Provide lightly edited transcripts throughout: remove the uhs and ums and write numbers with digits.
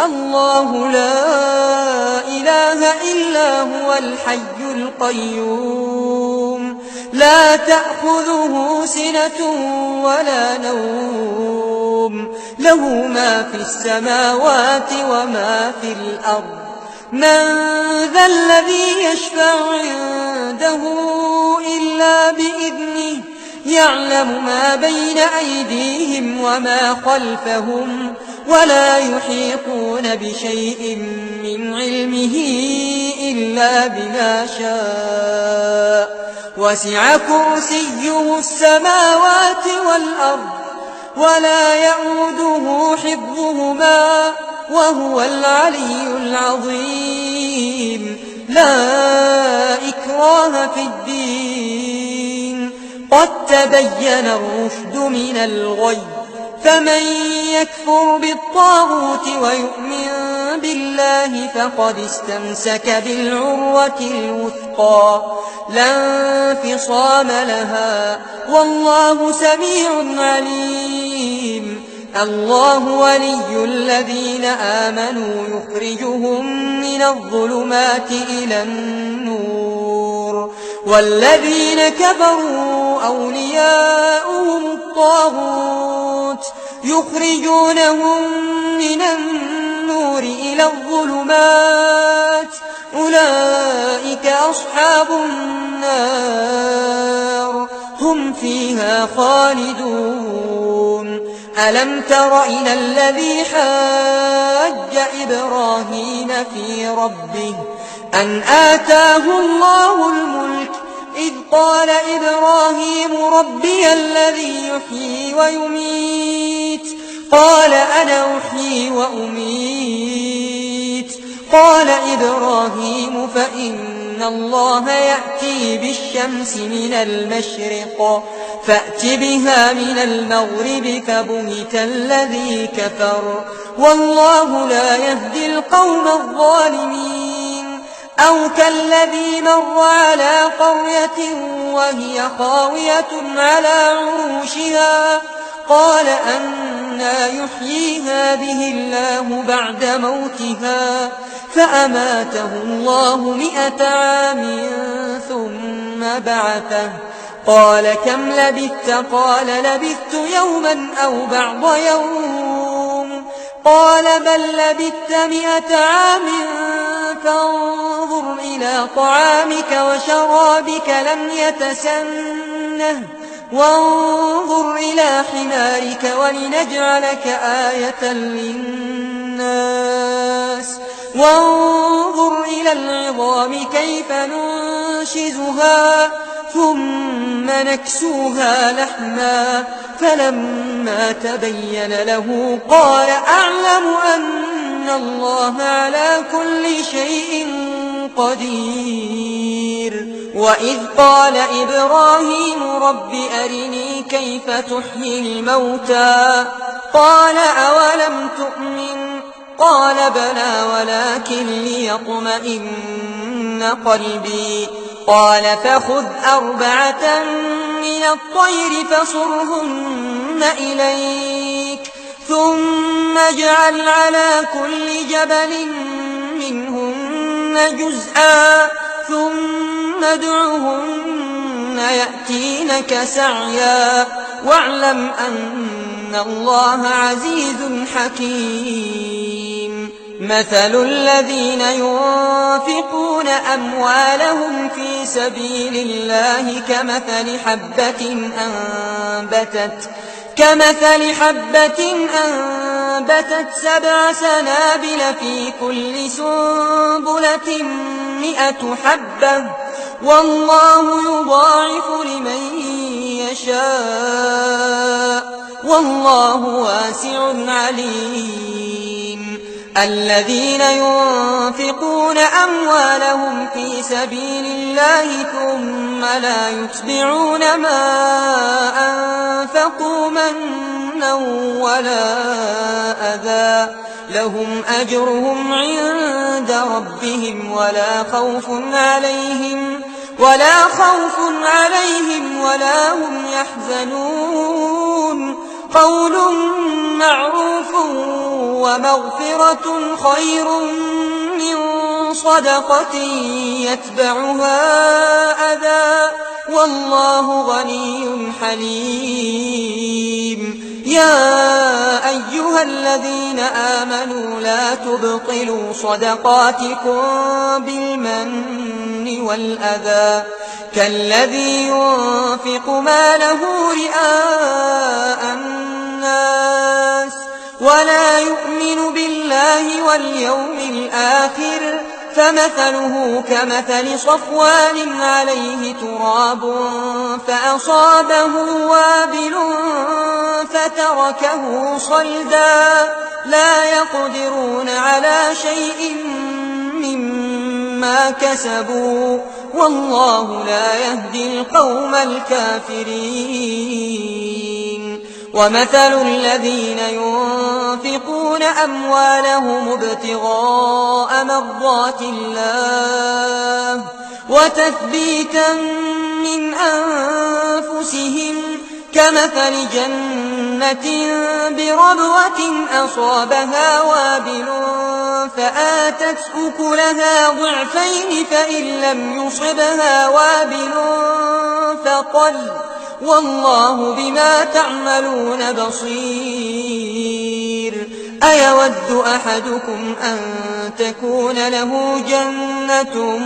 الله لا إله إلا هو الحي القيوم لا تأخذه سنة ولا نوم له ما في السماوات وما في الأرض من ذا الذي يشفع عنده إلا بإذنه يعلم ما بين أيديهم وما خلفهم ولا يحيطون بشيء من علمه إلا بما شاء وسع كرسيه السماوات والأرض ولا يئوده حفظهما وهو العلي العظيم لا إكراه في الدين قد تبين الرشد من الغي فمن يكفر بالطاغوت ويؤمن بالله فقد استمسك بالعروة الوثقى لا انفصام لها والله سميع عليم الله ولي الذين آمنوا يخرجهم من الظلمات إلى النور والذين كفروا أولياؤهم الطاغوت يخرجونهم من النور إلى الظلمات أولئك أصحاب النار هم فيها خالدون ألم تر إلى الذي حاج إبراهيم في ربه أن آتاه الله الملك إذ قال إبراهيم ربي الذي يحيي ويميت قال أنا أحيي وأميت قال إبراهيم فإن الله يأتي بالشمس من المشرق فأت بها من المغرب فبهت الذي كفر والله لا يهدي القوم الظالمين أو كالذي مر على قرية وهي خاوية على عروشها قال أنى يحيي هذه الله بعد موتها فأماته الله 100 عام ثم بعثه قال كم لبثت قال لبثت يوما أو بعض يوم قال بل لبثت 100 عام فانظر إلى طعامك وشرابك لم يتسنه وانظر إلى حمارك ولنجعلك آية للناس وانظر إلى العظام كيف ننشزها ثم نكسوها لحما فلما تبين له قال أعلم أن الله على كل شيء قدير وإذ قال إبراهيم رب أرني كيف تحيي الموتى قال أولم تؤمن قال بلى ولكن ليطمئن قلبي قال فخذ 4 من الطير فصرهن إليك ثم اجعل على كل جبل منهن جزءا ثم ادعهن يأتينك سعيا واعلم أن الله عزيز حكيم مثل الذين ينفقون أموالهم في سبيل الله كمثل حبة أنبتت 7 سنابل في كل سنبلة 100 حبة والله يضاعف لمن يشاء والله واسع عليم الذين ينفقون أموالهم في سبيل الله ثم لا يتبعون ما أنفقوا منا ولا أذى لهم أجرهم عند ربهم ولا خوف عليهم ولا هم يحزنون قول معروف ومغفرة خير من صدقة يتبعها أذى والله غني حليم يا أيها الذين آمنوا لا تبطلوا صدقاتكم بالمن والأذى كالذي ينفق ماله رئاء الناس ولا يؤمن بالله واليوم الآخر فمثله كمثل صفوان عليه تراب فأصابه وابل فتركه صلدا لا يقدرون على شيء مما كسبوا والله لا يهدي القوم الكافرين ومثل الذين ينفقون أموالهم ابتغاء مرضات الله وتثبيتا من أنفسهم كمثل جنة بربوة أصابها وابل فآتت أكلها ضعفين فإن لم يصبها وابل فطل والله بما تعملون بصير أيود أحدكم أن تكون له جنة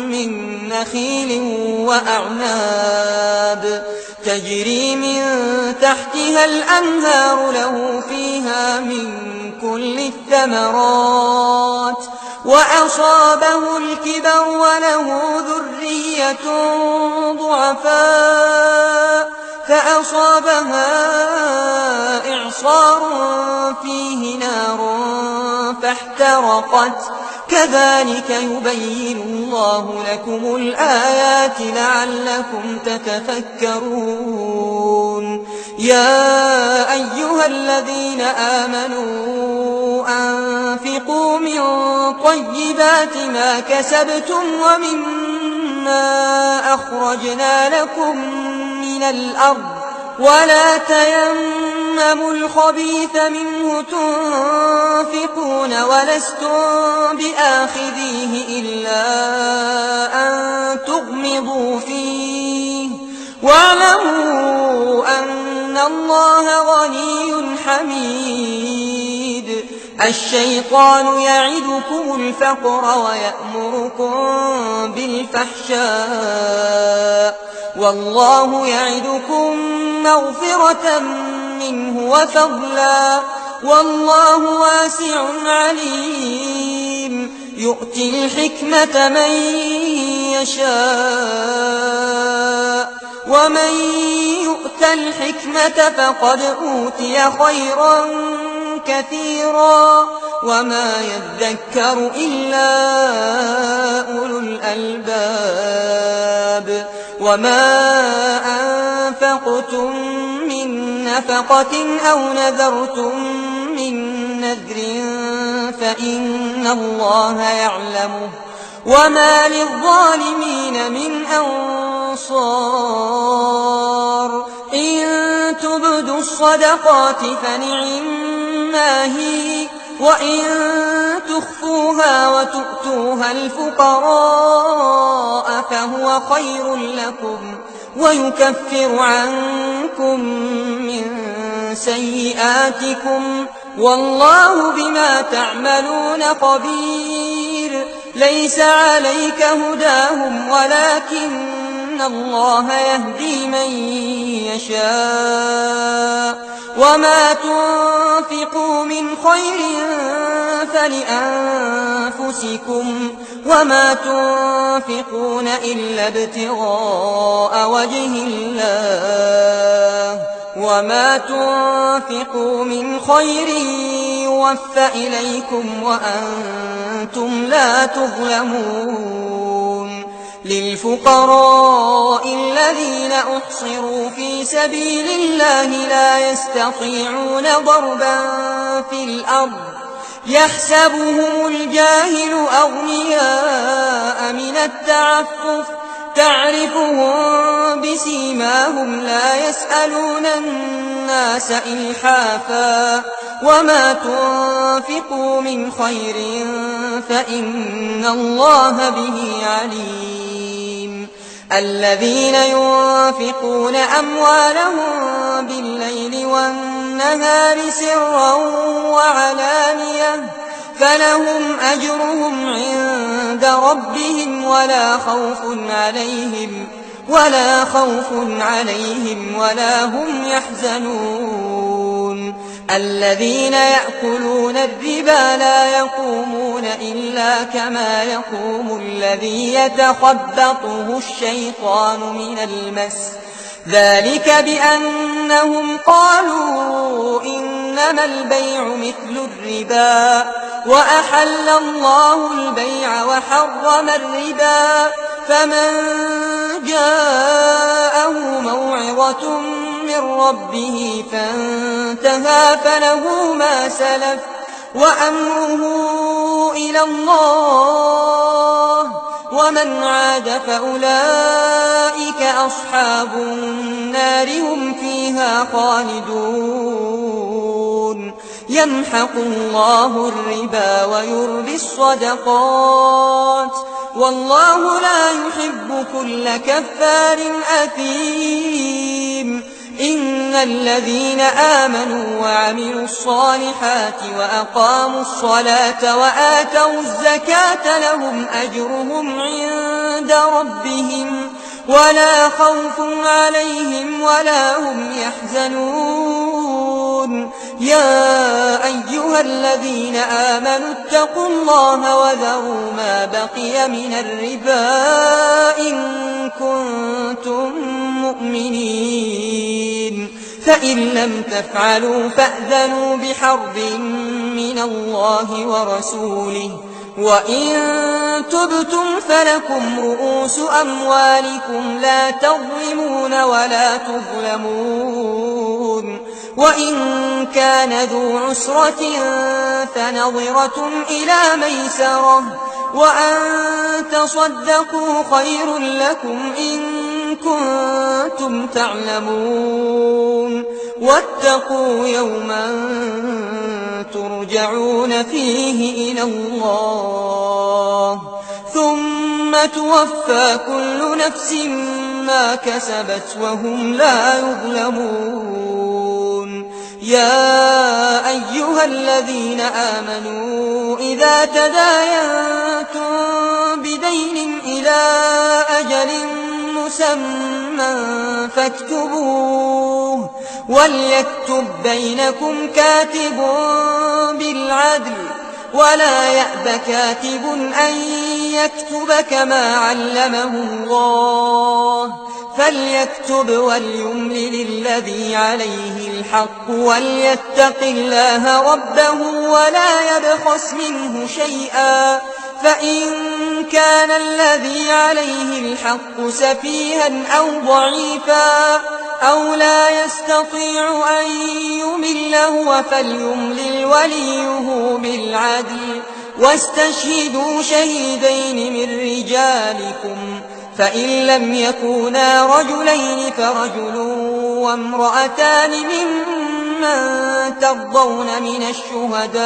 من نخيل وأعناب تجري من تحتها الأنهار له فيها من كل الثمرات وأصابه الكبر وله ذرية ضعفاء فأصابها إعصار فيه نار فاحترقت كذلك يبين الله لكم الآيات لعلكم تتفكرون يا أيها الذين آمنوا أنفقوا من طيبات ما كسبتم ومما أخرجنا لكم من الأرض ولا تيمموا الخبيث منه تنفقون ولستم بآخذيه إلا أن تغمضوا فيه واعلموا أن الله غني حميد الشيطان يعدكم الفقر ويأمركم بالفحشاء والله يعدكم مغفرة منه وفضلا والله واسع عليم يؤتي الحكمة من يشاء ومن يؤت الحكمة فقد أوتي خيرا كثيرا وما يذكر إلا أولو الألباب وما أنفقتم من نفقة أو نذرتم من نذر فإن الله يعلمه وما للظالمين من أنصار إن تبدوا الصدقات فنعما هي وإن تخفوها وتؤتوها الفقراء فهو خير لكم ويكفر عنكم من سيئاتكم والله بما تعملون خبير ليس عليك هداهم ولكن الله يهدي من يشاء وما تنفقوا من خير فلأنفسكم وما تنفقون إلا ابتغاء وجه الله وما تنفقوا من خير يوفى إليكم وأنتم لا تظلمون للفقراء الذين أحصروا في سبيل الله لا يستطيعون ضربا في الأرض يحسبهم الجاهل أغنياء من التعفف تعرفهم بسيماهم لا يسألون الناس إلحافا وما تنفقوا من خير فإن الله به عليم الذين ينفقون أموالهم بالليل والنهار سرا وعلانية فلهم أجرهم عند ربهم ولا خوف عليهم ولا هم يحزنون الذين يأكلون الربا لا يقومون إلا كما يقوم الذي يتخبطه الشيطان من المس ذلك بأنهم قالوا إنما البيع مثل الربا وأحل الله البيع وحرم الربا فمن جاءه موعظة من ربه فانتهى فله ما سلف وأمره إلى الله ومن عاد فأولئك أصحاب النار هم فيها خالدون يمحق الله الربا ويربي الصدقات والله لا يحب كل كفار أثيم إن الذين آمنوا وعملوا الصالحات وأقاموا الصلاة وآتوا الزكاة لهم أجرهم عند ربهم ولا خوف عليهم ولا هم يحزنون يا أيها الذين آمنوا اتقوا الله وذروا ما بقي من الربا إن كنتم مؤمنين فإن لم تفعلوا فأذنوا بحرب من الله ورسوله وإن تبتم فلكم رؤوس أموالكم لا تظلمون ولا تظلمون وإن كان ذو عسرة فنظرة إلى ميسرة وأن تصدقوا خير لكم إن كنتم تعلمون واتقوا يوما ترجعون فيه إلى الله ثم توفى كل نفس ما كسبت وهم لا يظلمون يا أيها الذين آمنوا إذا تداينتم بدين إلى أجل مسمى فاكتبوه وليكتب بينكم كاتب بالعدل ولا يأب كاتب أن يكتب كما علمه الله فليكتب وليملل الذي عليه الحق وليتق الله ربه ولا يبخس منه شيئا فإن كان الذي عليه الحق سفيها أو ضعيفا أو لا يستطيع أن يمل هو فليملل وليه بالعدل واستشهدوا شهيدين من رجالكم فإن لم يكونا رجلين فرجل وامرأتان ممن ترضون من الشهداء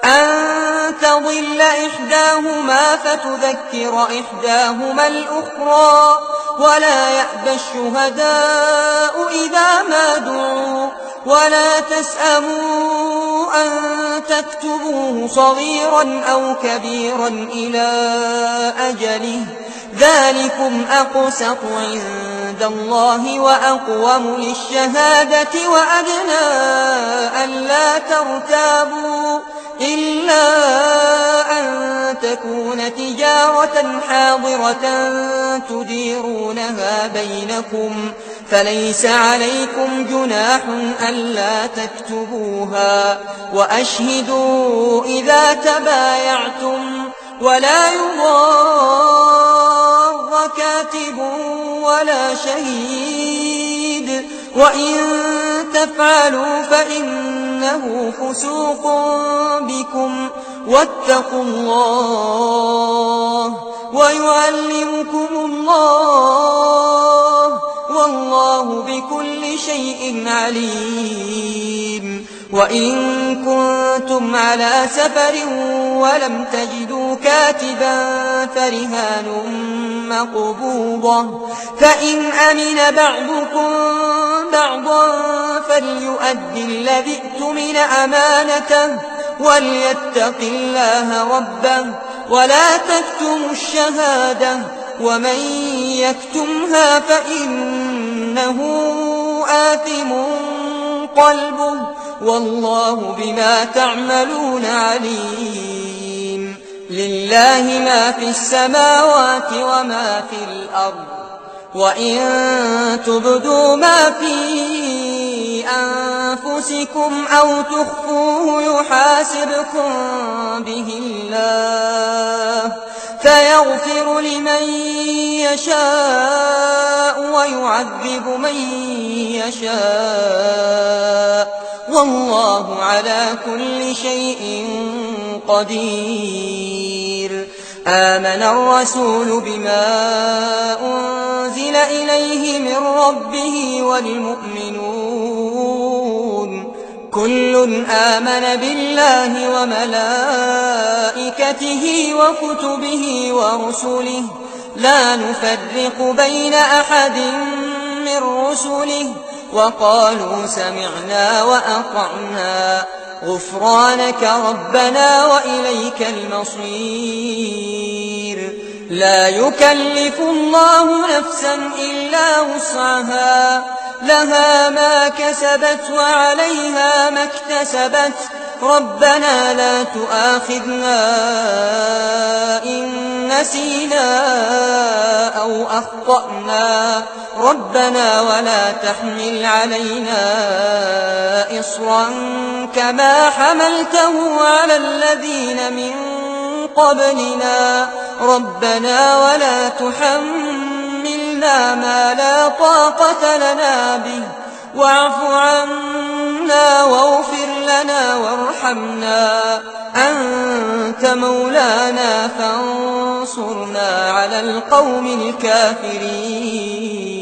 أن تضل إحداهما فتذكر إحداهما الأخرى ولا يأبى الشهداء إذا ما دعوا ولا تسأموا أن تكتبوه صغيرا أو كبيرا إلى أجله ذلكم أقسط عند الله وأقوم للشهادة وأدنى ألا ترتابوا إلا أن تكون تجارة حاضرة تديرونها بينكم فليس عليكم جناح ألا تكتبوها وأشهدوا إذا تبايعتم ولا يضار كاتب ولا شهيد وإن تفعلوا فإنه فسوق بكم واتقوا الله ويعلمكم الله والله بكل شيء عليم. وإن كنتم على سفر ولم تجدوا كاتبا فرهان مقبوضة، فإن أمن بعضكم بعضا فليؤد الذي اؤتمن أمانته وليتق الله ربه ولا تكتموا الشهادة ومن يكتمها فإنه آثم قلبه والله بما تعملون عليم. لله ما في السماوات وما في الأرض، وإن تبدوا ما في أنفسكم أو تخفوه يحاسبكم به الله فيغفر لمن يشاء ويعذب من يشاء والله على كل شيء قدير. آمن الرسول بما أنزل إليه من ربه والمؤمنون كل آمن بالله وملائكته وكتبه ورسله لا نفرق بين أحد من رسله وقالوا سمعنا وأطعنا غفرانك ربنا وإليك المصير. لا يكلف الله نفسا إلا وسعها لها ما كسبت وعليها ما اكتسبت ربنا لا تؤاخذنا إن نسينا أو أخطأنا ربنا ولا تحمل علينا إصرا كما حملته على الذين من قبلنا ربنا ولا تحملنا ما لا طاقة لنا به واعف عنا واغفر لنا وارحمنا أنت مولانا فانصرنا على القوم الكافرين.